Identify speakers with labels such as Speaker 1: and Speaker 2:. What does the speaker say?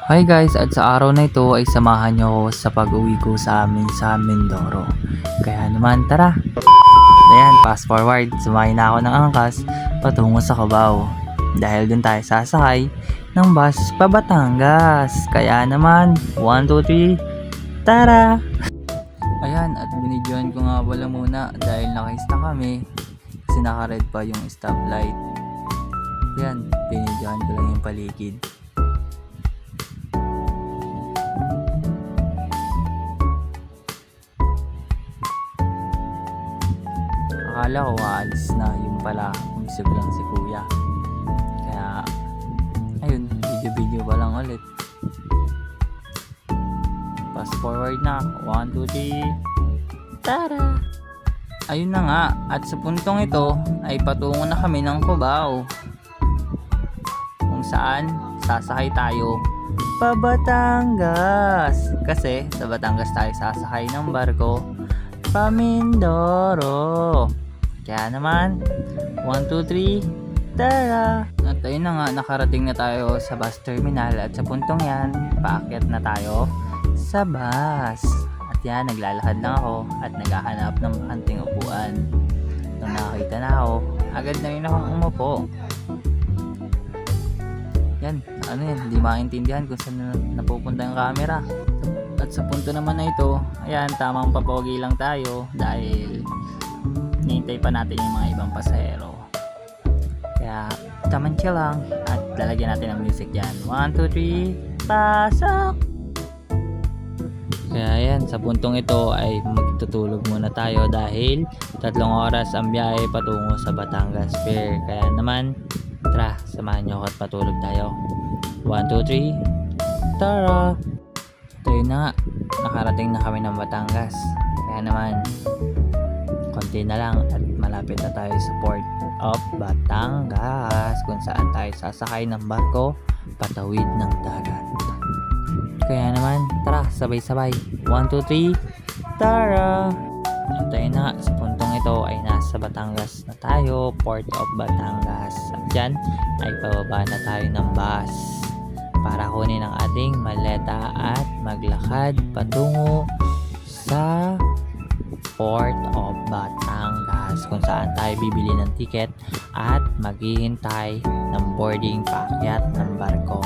Speaker 1: Hi guys, at sa araw na ito ay samahan niyo ako sa pag-uwi ko sa amin sa Mindoro. Kaya naman tara! Ayan, fast forward, sumakay na ako ng angkas patungo sa Cubao. Dahil dun tayo sasakay ng bus pa Batangas. Kaya naman, 1, 2, 3, tara! Ayan, at binidyoan ko nga wala muna dahil naka-stop kami kasi naka-red pa yung stoplight. Ayan, binidyoan ko lang yung paligid. Akala ko aalis na, yung pala umisip lang si kuya. Kaya ayun, video pa lang ulit. Fast forward na, 1, 2, 3, tara! Ayun na nga, at sa puntong ito ay patungo na kami ng Cubao, kung saan sasakay tayo pa Batangas. Kasi sa Batangas tayo sasakay ng barko pa Mindoro. Kaya naman, 1, 2, 3, tara! At ayun na nga, nakarating na tayo sa bus terminal at sa puntong yan, paakyat na tayo sa bus. At yan, naglalakad lang ako at naghahanap ng anting upuan. Nung nakakita na ako, agad na rin akong umupo. Yan, ano yan, hindi maintindihan kung saan napupunta yung camera. At sa punto naman na ito, ayan, tamang papogi lang tayo dahil hinihintay pa natin yung mga ibang pasahero. Kaya tamang chill lang at lalagyan natin ng music dyan. 1, 2, 3, pasok! Kaya ayan, sa puntong ito ay magtutulog muna tayo dahil 3 oras ang biyahe patungo sa Batangas Pier. Kaya naman, tara, samahan nyo ako at patulog tayo. 1, 2, 3, tara! Ito yun na nga, nakarating na kami ng Batangas. Kaya naman, konti na lang at malapit na tayo sa Port of Batangas, kung saan tayo sasakay ng barko patawid ng dagat. Kaya naman, tara, sabay-sabay. 1, 2, 3, tara! At ayun na nga, sa puntong ito ay nasa Batangas na tayo, Port of Batangas. At dyan ay pababa na tayo ng bus para kunin ang ating maleta at maglakad patungo sa Port of Batangas, kung saan tayo bibili ng ticket at maghihintay ng boarding paakyat ng barko.